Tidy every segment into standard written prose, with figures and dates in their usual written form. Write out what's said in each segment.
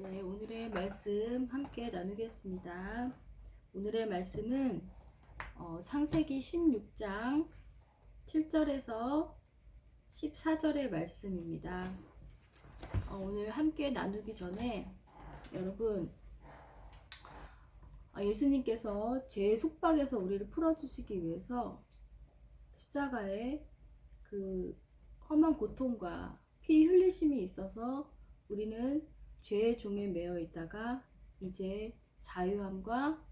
네, 오늘의 말씀 함께 나누겠습니다. 오늘의 말씀은 창세기 16장 7절에서 14절의 말씀입니다. 오늘 함께 나누기 전에 여러분, 예수님께서 죄의 속박에서 우리를 풀어주시기 위해서 십자가에 그 험한 고통과 피 흘리심이 있어서 우리는 죄의 종에 매여 있다가 이제 자유함과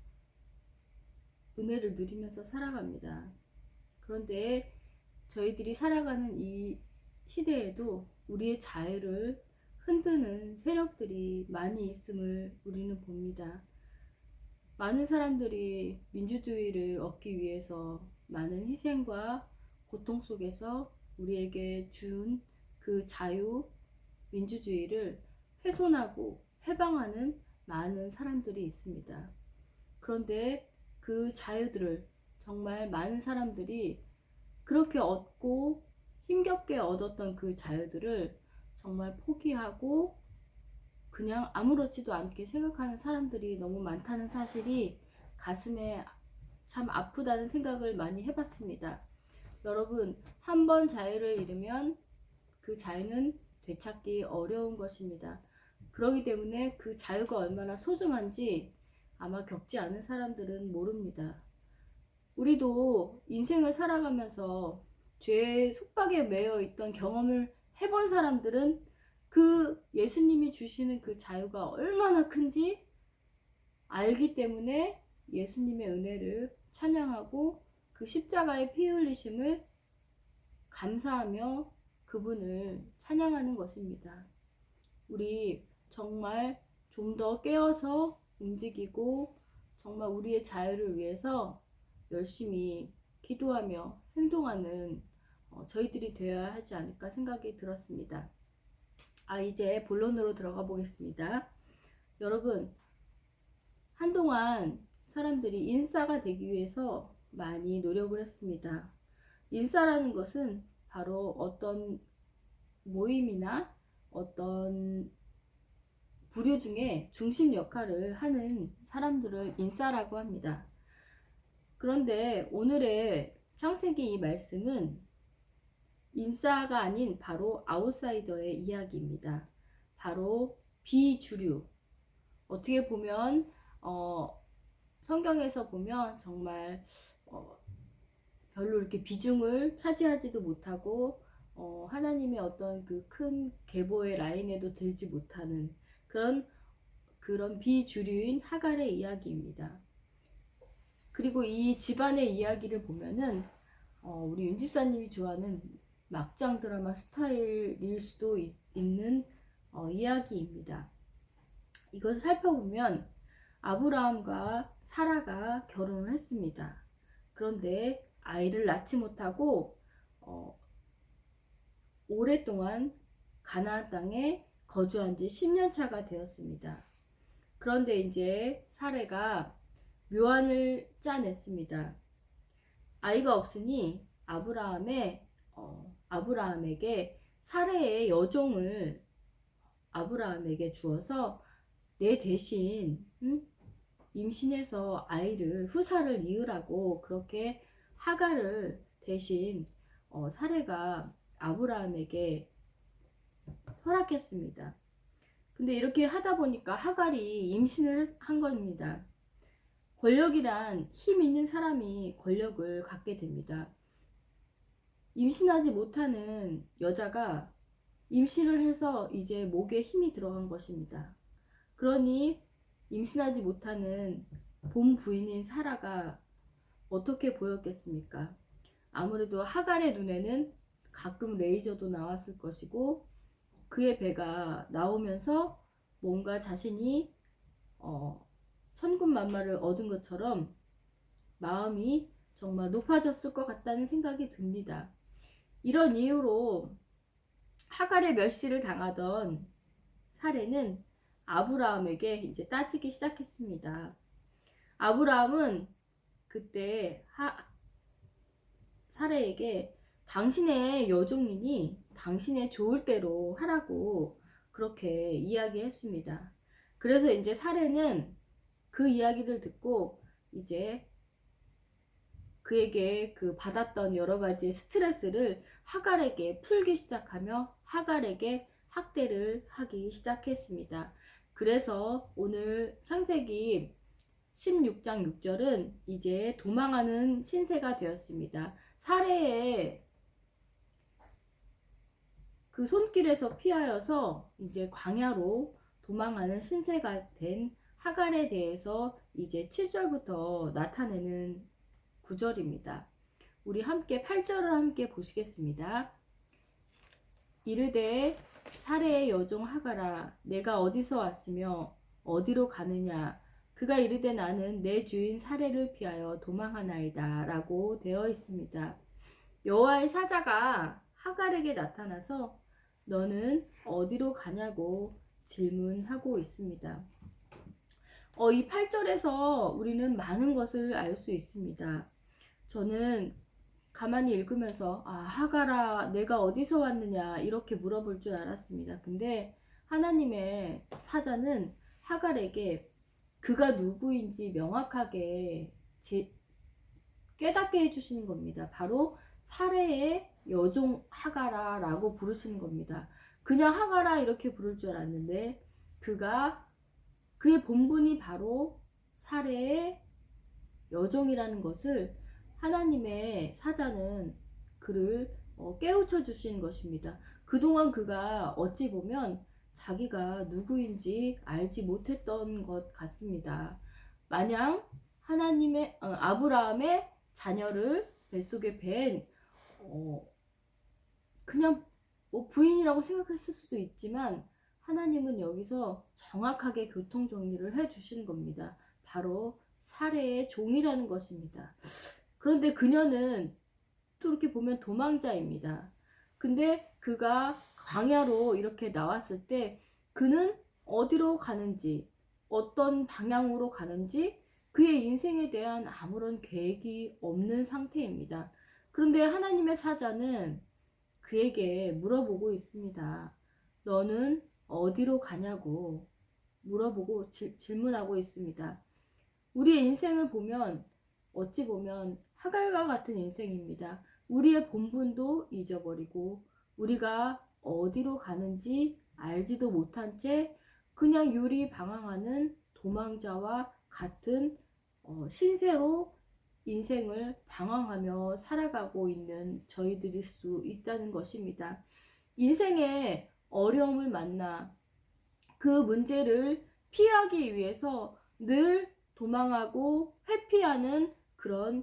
은혜를 누리면서 살아갑니다. 그런데 저희들이 살아가는 이 시대에도 우리의 자유를 흔드는 세력들이 많이 있음을 우리는 봅니다. 많은 사람들이 민주주의를 얻기 위해서 많은 희생과 고통 속에서 우리에게 준 그 자유, 민주주의를 훼손하고 해방하는 많은 사람들이 있습니다. 그런데 그 자유들을 정말 많은 사람들이 그렇게 얻고 힘겹게 얻었던 그 자유들을 정말 포기하고 그냥 아무렇지도 않게 생각하는 사람들이 너무 많다는 사실이 가슴에 참 아프다는 생각을 많이 해봤습니다. 여러분, 한 번 자유를 잃으면 그 자유는 되찾기 어려운 것입니다. 그렇기 때문에 그 자유가 얼마나 소중한지 아마 겪지 않은 사람들은 모릅니다. 우리도 인생을 살아가면서 죄의 속박에 매여 있던 경험을 해본 사람들은 그 예수님이 주시는 그 자유가 얼마나 큰지 알기 때문에 예수님의 은혜를 찬양하고 그 십자가의 피 흘리심을 감사하며 그분을 찬양하는 것입니다. 우리 정말 좀 더 깨어서 움직이고 정말 우리의 자유를 위해서 열심히 기도하며 행동하는 저희들이 되어야 하지 않을까 생각이 들었습니다. 이제 본론으로 들어가 보겠습니다. 여러분, 한동안 사람들이 인싸가 되기 위해서 많이 노력을 했습니다. 인싸라는 것은 바로 어떤 모임이나 어떤 부류 중에 중심 역할을 하는 사람들을 인싸라고 합니다. 그런데 오늘의 창세기 이 말씀은 인싸가 아닌 바로 아웃사이더의 이야기입니다. 바로 비주류. 어떻게 보면 성경에서 보면 정말 별로 이렇게 비중을 차지하지도 못하고 하나님의 어떤 그 큰 계보의 라인에도 들지 못하는 그런 비주류인 하갈의 이야기입니다. 그리고 이 집안의 이야기를 보면은 우리 윤 집사님이 좋아하는 막장 드라마 스타일일 수도 있는 이야기입니다. 이것을 살펴보면 아브라함과 사라가 결혼을 했습니다. 그런데 아이를 낳지 못하고 오랫동안 가나안 땅에 거주한 지 10년 차가 되었습니다. 그런데 이제 사라가 묘안을 짜냈습니다. 아이가 없으니 아브라함에게 사라의 여종을 아브라함에게 주어서 내 대신 임신해서 후사를 이으라고 그렇게 하갈을 대신 사라가 아브라함에게 허락했습니다. 근데 이렇게 하다 보니까 하갈이 임신을 한 겁니다. 권력이란 힘 있는 사람이 권력을 갖게 됩니다. 임신하지 못하는 여자가 임신을 해서 이제 목에 힘이 들어간 것입니다. 그러니 임신하지 못하는 본 부인인 사라가 어떻게 보였겠습니까? 아무래도 하갈의 눈에는 가끔 레이저도 나왔을 것이고 그의 배가 나오면서 뭔가 자신이 천군만마를 얻은 것처럼 마음이 정말 높아졌을 것 같다는 생각이 듭니다. 이런 이유로 하갈의 멸시를 당하던 사례는 아브라함에게 이제 따지기 시작했습니다. 아브라함은 그때 사례에게 당신의 여종이니 당신의 좋을 대로 하라고 그렇게 이야기했습니다. 그래서 이제 사례는 그 이야기를 듣고 이제 그에게 그 받았던 여러 가지 스트레스를 하갈에게 풀기 시작하며 하갈에게 학대를 하기 시작했습니다. 그래서 오늘 창세기 16장 6절은 이제 도망하는 신세가 되었습니다. 사례의 그 손길에서 피하여서 이제 광야로 도망하는 신세가 된 하갈에 대해서 이제 7절부터 나타내는 구절입니다. 우리 함께 8절을 함께 보시겠습니다. 이르되 사레의 여종 하갈아 내가 어디서 왔으며 어디로 가느냐 그가 이르되 나는 내 주인 사레를 피하여 도망하나이다 라고 되어 있습니다. 여호와의 사자가 하갈에게 나타나서 너는 어디로 가냐고 질문하고 있습니다. 이 8절에서 우리는 많은 것을 알 수 있습니다. 저는 가만히 읽으면서 하갈아 내가 어디서 왔느냐 이렇게 물어볼 줄 알았습니다. 근데 하나님의 사자는 하갈에게 그가 누구인지 명확하게 깨닫게 해주시는 겁니다. 바로 사레의 여종 하갈아 라고 부르시는 겁니다. 그냥 하갈아 이렇게 부를 줄 알았는데 그의 본분이 바로 사레의 여종이라는 것을 하나님의 사자는 그를 깨우쳐 주신 것입니다. 그동안 그가 어찌 보면 자기가 누구인지 알지 못했던 것 같습니다. 마냥 하나님의 아브라함의 자녀를 뱃속에 뵌 그냥 부인이라고 생각했을 수도 있지만 하나님은 여기서 정확하게 교통 정리를 해 주시는 겁니다. 바로 사례의 종이라는 것입니다. 그런데 그녀는 또 이렇게 보면 도망자입니다. 근데 그가 광야로 이렇게 나왔을 때 그는 어디로 가는지 어떤 방향으로 가는지 그의 인생에 대한 아무런 계획이 없는 상태입니다. 그런데 하나님의 사자는 그에게 물어보고 있습니다. 너는 어디로 가냐고 물어보고 질문하고 있습니다. 우리의 인생을 보면 어찌 보면 하갈과 같은 인생입니다. 우리의 본분도 잊어버리고 우리가 어디로 가는지 알지도 못한 채 그냥 유리방황하는 도망자와 같은 신세로 인생을 방황하며 살아가고 있는 저희들일 수 있다는 것입니다. 인생에 어려움을 만나 그 문제를 피하기 위해서 늘 도망하고 회피하는 그런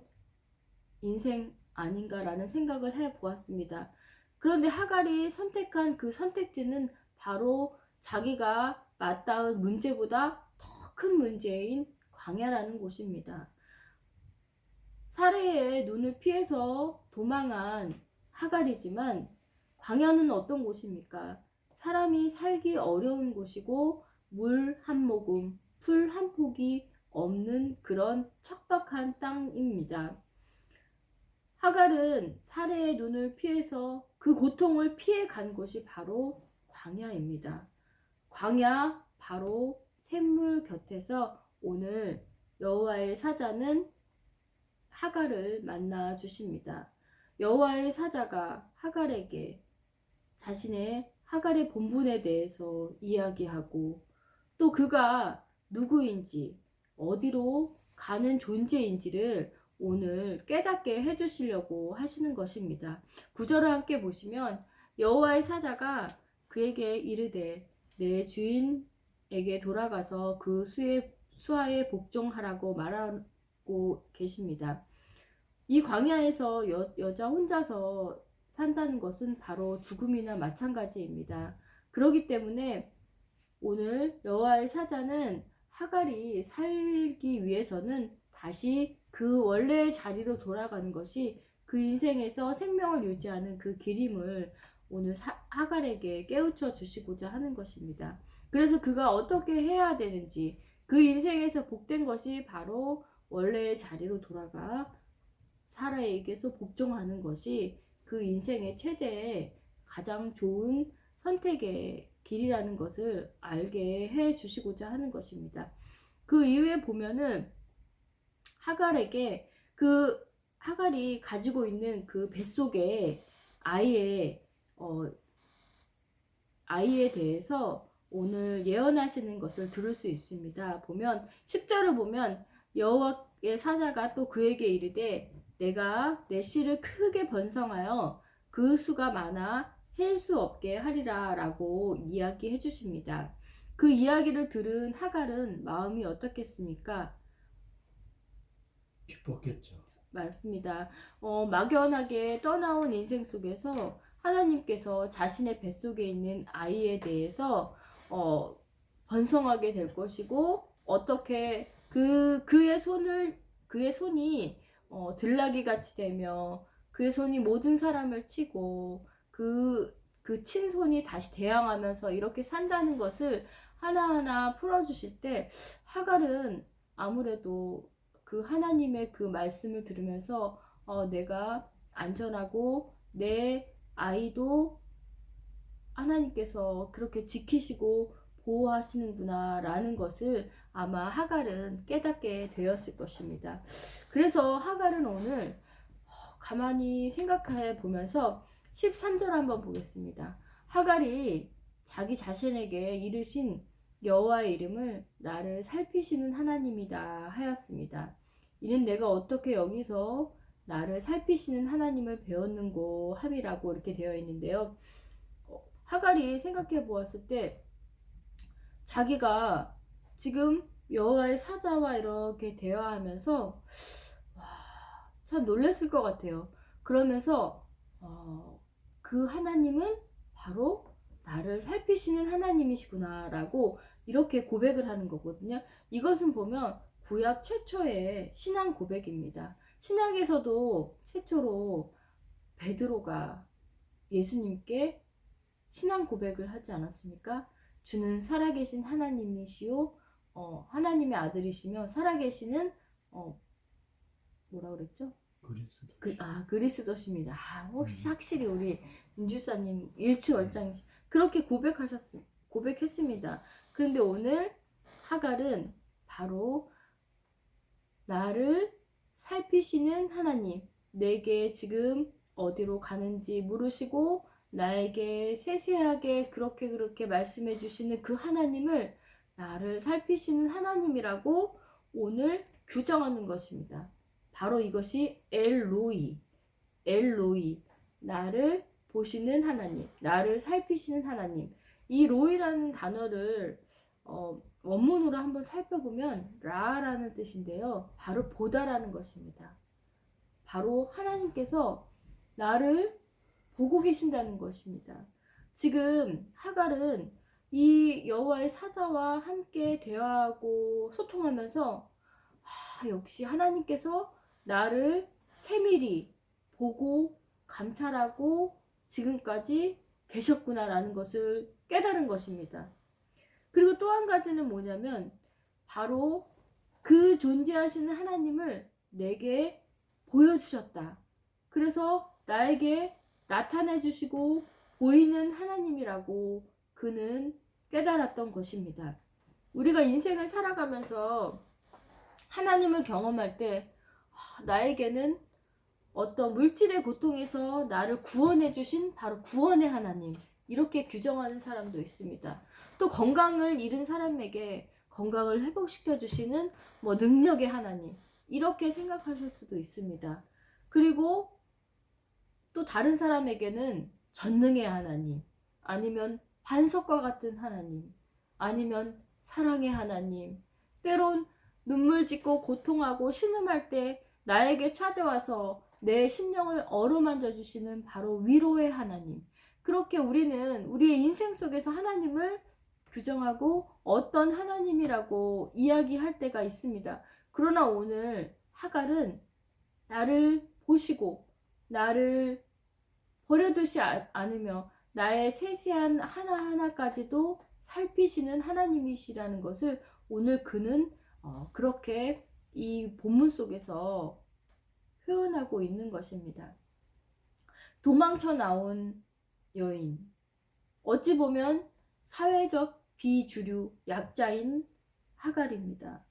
인생 아닌가라는 생각을 해보았습니다. 그런데 하갈이 선택한 그 선택지는 바로 자기가 맞닿은 문제보다 더 큰 문제인 광야라는 곳입니다. 사례의 눈을 피해서 도망한 하갈이지만 광야는 어떤 곳입니까? 사람이 살기 어려운 곳이고 물 한 모금, 풀 한 폭이 없는 그런 척박한 땅입니다. 하갈은 사례의 눈을 피해서 그 고통을 피해 간 곳이 바로 광야입니다. 광야 바로 샘물 곁에서 오늘 여호와의 사자는 하갈을 만나 주십니다. 여호와의 사자가 하갈에게 자신의 하갈의 본분에 대해서 이야기하고 또 그가 누구인지 어디로 가는 존재인지를 오늘 깨닫게 해주시려고 하시는 것입니다. 9절을 함께 보시면 여호와의 사자가 그에게 이르되 내 주인에게 돌아가서 그 수하에 복종하라고 말하고 계십니다. 이 광야에서 여자 혼자서 산다는 것은 바로 죽음이나 마찬가지입니다. 그렇기 때문에 오늘 여호와의 사자는 하갈이 살기 위해서는 다시 그 원래의 자리로 돌아가는 것이 그 인생에서 생명을 유지하는 그 길임을 오늘 하갈에게 깨우쳐 주시고자 하는 것입니다. 그래서 그가 어떻게 해야 되는지 그 인생에서 복된 것이 바로 원래의 자리로 돌아가 사라에게서 복종하는 것이 그 인생의 최대의 가장 좋은 선택의 길이라는 것을 알게 해 주시고자 하는 것입니다. 그 이후에 보면은 하갈에게 하갈이 가지고 있는 그 뱃속에 아이의 아이에 대해서 오늘 예언하시는 것을 들을 수 있습니다. 보면 10절을 보면 여호와의 사자가 또 그에게 이르되 내가 내 씨를 크게 번성하여 그 수가 많아 셀 수 없게 하리라 라고 이야기해 주십니다. 그 이야기를 들은 하갈은 마음이 어떻겠습니까? 기뻤겠죠. 맞습니다. 막연하게 떠나온 인생 속에서 하나님께서 자신의 뱃속에 있는 아이에 대해서 번성하게 될 것이고, 어떻게 그의 손이 들나귀 같이 되며 그의 손이 모든 사람을 치고 그 친손이 다시 대항하면서 이렇게 산다는 것을 하나하나 풀어주실 때 하갈은 아무래도 그 하나님의 그 말씀을 들으면서 내가 안전하고 내 아이도 하나님께서 그렇게 지키시고 보호하시는구나 라는 것을 아마 하갈은 깨닫게 되었을 것입니다. 그래서 하갈은 오늘 가만히 생각해 보면서 13절 한번 보겠습니다. 하갈이 자기 자신에게 이르신 여호와의 이름을 나를 살피시는 하나님이다 하였습니다. 이는 내가 어떻게 여기서 나를 살피시는 하나님을 배웠는고 함이라고 이렇게 되어 있는데요. 하갈이 생각해 보았을 때 자기가 지금 여호와의 사자와 이렇게 대화하면서 참 놀랐을 것 같아요. 그러면서 그 하나님은 바로 나를 살피시는 하나님이시구나 라고 이렇게 고백을 하는 거거든요. 이것은 보면 구약 최초의 신앙 고백입니다. 신약에서도 최초로 베드로가 예수님께 신앙 고백을 하지 않았습니까? 주는 살아계신 하나님이시오, 하나님의 아들이시며 살아계시는 뭐라 그랬죠? 그리스도십니다. 혹시 확실히 우리 윤주사님 일취월장 그렇게 고백했습니다. 그런데 오늘 하갈은 바로 나를 살피시는 하나님, 내게 지금 어디로 가는지 물으시고 나에게 세세하게 그렇게 말씀해 주시는 그 하나님을 나를 살피시는 하나님이라고 오늘 규정하는 것입니다. 바로 이것이 엘로이, 나를 보시는 하나님, 나를 살피시는 하나님. 이 로이라는 단어를 원문으로 한번 살펴보면 라라는 뜻인데요. 바로 보다라는 것입니다. 바로 하나님께서 나를 보고 계신다는 것입니다. 지금 하갈은 이 여호와의 사자와 함께 대화하고 소통하면서 역시 하나님께서 나를 세밀히 보고 감찰하고 지금까지 계셨구나라는 것을 깨달은 것입니다. 그리고 또 한 가지는 뭐냐면 바로 그 존재하시는 하나님을 내게 보여주셨다. 그래서 나에게 나타내 주시고 보이는 하나님이라고 그는 깨달았던 것입니다. 우리가 인생을 살아가면서 하나님을 경험할 때 나에게는 어떤 물질의 고통에서 나를 구원해 주신 바로 구원의 하나님, 이렇게 규정하는 사람도 있습니다. 또 건강을 잃은 사람에게 건강을 회복시켜 주시는 능력의 하나님, 이렇게 생각하실 수도 있습니다. 그리고 또 다른 사람에게는 전능의 하나님, 아니면 반석과 같은 하나님, 아니면 사랑의 하나님, 때론 눈물 짓고 고통하고 신음할 때 나에게 찾아와서 내 심령을 어루만져 주시는 바로 위로의 하나님. 그렇게 우리는 우리의 인생 속에서 하나님을 규정하고 어떤 하나님이라고 이야기할 때가 있습니다. 그러나 오늘 하갈은 나를 보시고 나를 버려두지 않으며 나의 세세한 하나하나까지도 살피시는 하나님이시라는 것을 오늘 그는 그렇게 이 본문 속에서 표현하고 있는 것입니다. 도망쳐 나온 여인, 어찌 보면 사회적 비주류 약자인 하갈입니다.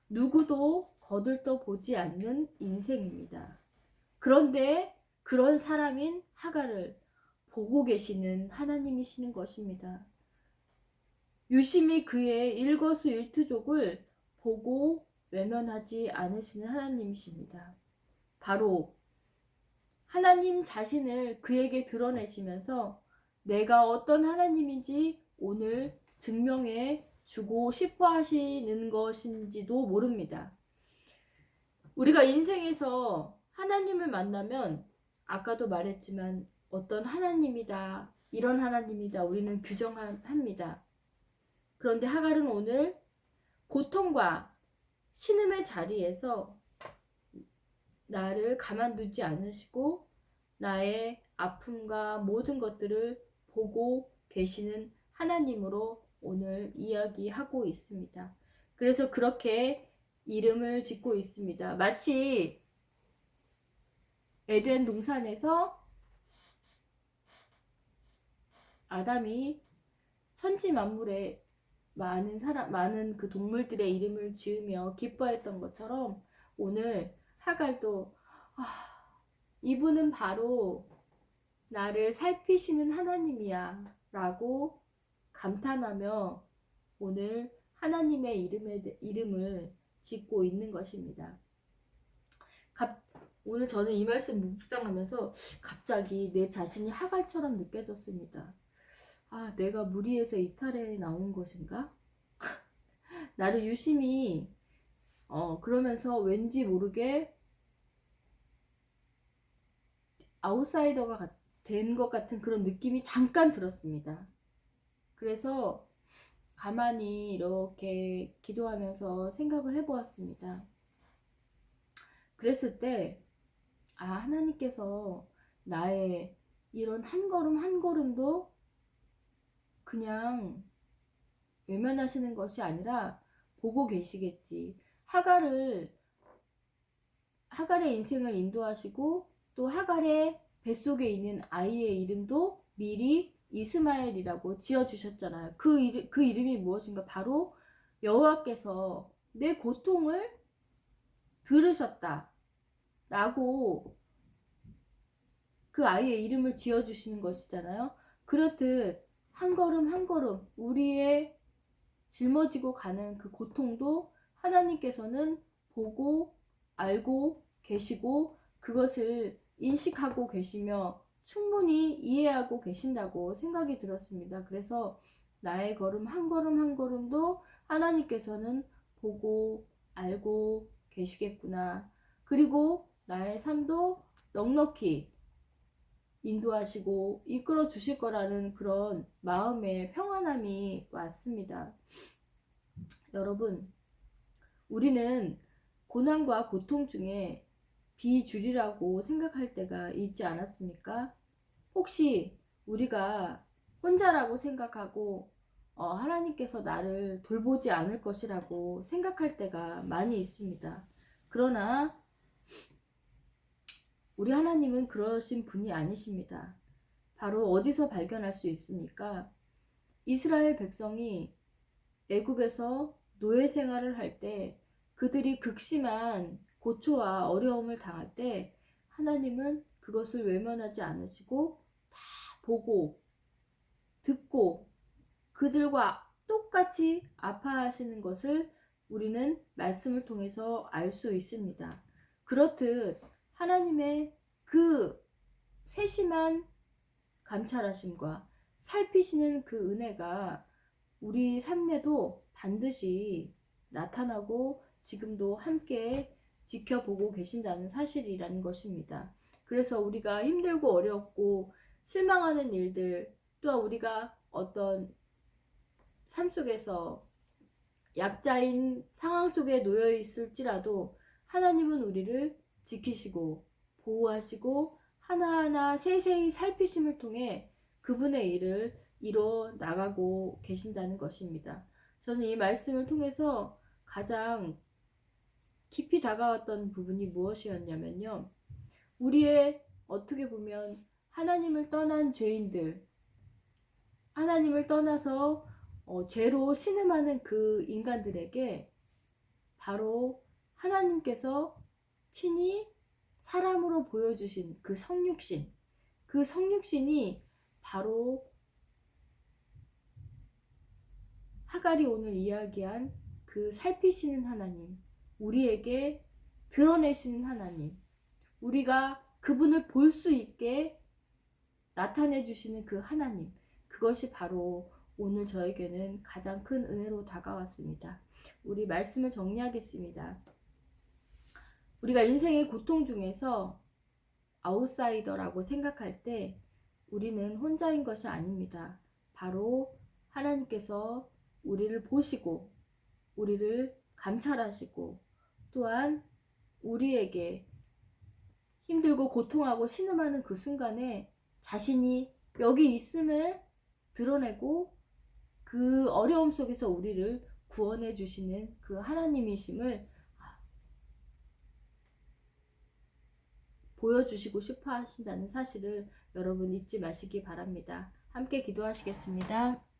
누구도 거들떠 보지 않는 인생입니다. 그런데 그런 사람인 하갈을 보고 계시는 하나님이시는 것입니다. 유심히 그의 일거수일투족을 보고 외면하지 않으시는 하나님이십니다. 바로 하나님 자신을 그에게 드러내시면서 내가 어떤 하나님인지 오늘 증명해 주고 싶어 하시는 것인지도 모릅니다. 우리가 인생에서 하나님을 만나면 아까도 말했지만 어떤 하나님이다, 이런 하나님이다 우리는 규정합니다. 그런데 하갈은 오늘 고통과 신음의 자리에서 나를 가만두지 않으시고 나의 아픔과 모든 것들을 보고 계시는 하나님으로 오늘 이야기하고 있습니다. 그래서 그렇게 이름을 짓고 있습니다. 마치 에덴 동산에서 아담이 천지 만물에 많은 그 동물들의 이름을 지으며 기뻐했던 것처럼 오늘 하갈도 이분은 바로 나를 살피시는 하나님이야 라고 감탄하며 오늘 하나님의 이름을 짓고 있는 것입니다. 오늘 저는 이 말씀 묵상하면서 갑자기 내 자신이 하갈처럼 느껴졌습니다. 내가 무리에서 이탈해 나온 것인가? 나를 유심히 그러면서 왠지 모르게 아웃사이더가 된 것 같은 그런 느낌이 잠깐 들었습니다. 그래서 가만히 이렇게 기도하면서 생각을 해보았습니다. 그랬을 때 하나님께서 나의 이런 한 걸음 한 걸음도 그냥 외면하시는 것이 아니라 보고 계시겠지. 하갈의 인생을 인도하시고 또 하갈의 뱃속에 있는 아이의 이름도 미리 이스마엘이라고 지어주셨잖아요. 그 이름이 무엇인가? 바로 여호와께서 내 고통을 들으셨다 라고 그 아이의 이름을 지어주시는 것이잖아요. 그렇듯 한 걸음 한 걸음 우리의 짊어지고 가는 그 고통도 하나님께서는 보고 알고 계시고 그것을 인식하고 계시며 충분히 이해하고 계신다고 생각이 들었습니다. 그래서 나의 걸음 한 걸음도 하나님께서는 보고 알고 계시겠구나. 그리고 나의 삶도 넉넉히 인도하시고 이끌어 주실 거라는 그런 마음의 평안함이 왔습니다. 여러분, 우리는 고난과 고통 중에 비주리라고 생각할 때가 있지 않았습니까? 혹시 우리가 혼자라고 생각하고 하나님께서 나를 돌보지 않을 것이라고 생각할 때가 많이 있습니다. 그러나 우리 하나님은 그러신 분이 아니십니다. 바로 어디서 발견할 수 있습니까? 이스라엘 백성이 애굽에서 노예 생활을 할 때 그들이 극심한 고초와 어려움을 당할 때 하나님은 그것을 외면하지 않으시고 다 보고 듣고 그들과 똑같이 아파하시는 것을 우리는 말씀을 통해서 알 수 있습니다. 그렇듯 하나님의 그 세심한 감찰하심과 살피시는 그 은혜가 우리 삶에도 반드시 나타나고 지금도 함께 지켜보고 계신다는 사실이라는 것입니다. 그래서 우리가 힘들고 어렵고 실망하는 일들, 또한 우리가 어떤 삶 속에서 약자인 상황 속에 놓여 있을지라도 하나님은 우리를 지키시고 보호하시고 하나하나 세세히 살피심을 통해 그분의 일을 이뤄 나가고 계신다는 것입니다. 저는 이 말씀을 통해서 가장 깊이 다가왔던 부분이 무엇이었냐면요. 우리의 어떻게 보면 하나님을 떠난 죄인들, 하나님을 떠나서 죄로 신음하는 그 인간들에게 바로 하나님께서 친히 사람으로 보여주신 그 성육신, 그 성육신이 바로 하갈이 오늘 이야기한 그 살피시는 하나님, 우리에게 드러내시는 하나님, 우리가 그분을 볼 수 있게 나타내 주시는 그 하나님, 그것이 바로 오늘 저에게는 가장 큰 은혜로 다가왔습니다. 우리 말씀을 정리하겠습니다. 우리가 인생의 고통 중에서 아웃사이더라고 생각할 때 우리는 혼자인 것이 아닙니다. 바로 하나님께서 우리를 보시고 우리를 감찰하시고 또한 우리에게 힘들고 고통하고 신음하는 그 순간에 자신이 여기 있음을 드러내고 그 어려움 속에서 우리를 구원해 주시는 그 하나님이심을 보여주시고 싶어 하신다는 사실을 여러분 잊지 마시기 바랍니다. 함께 기도하시겠습니다.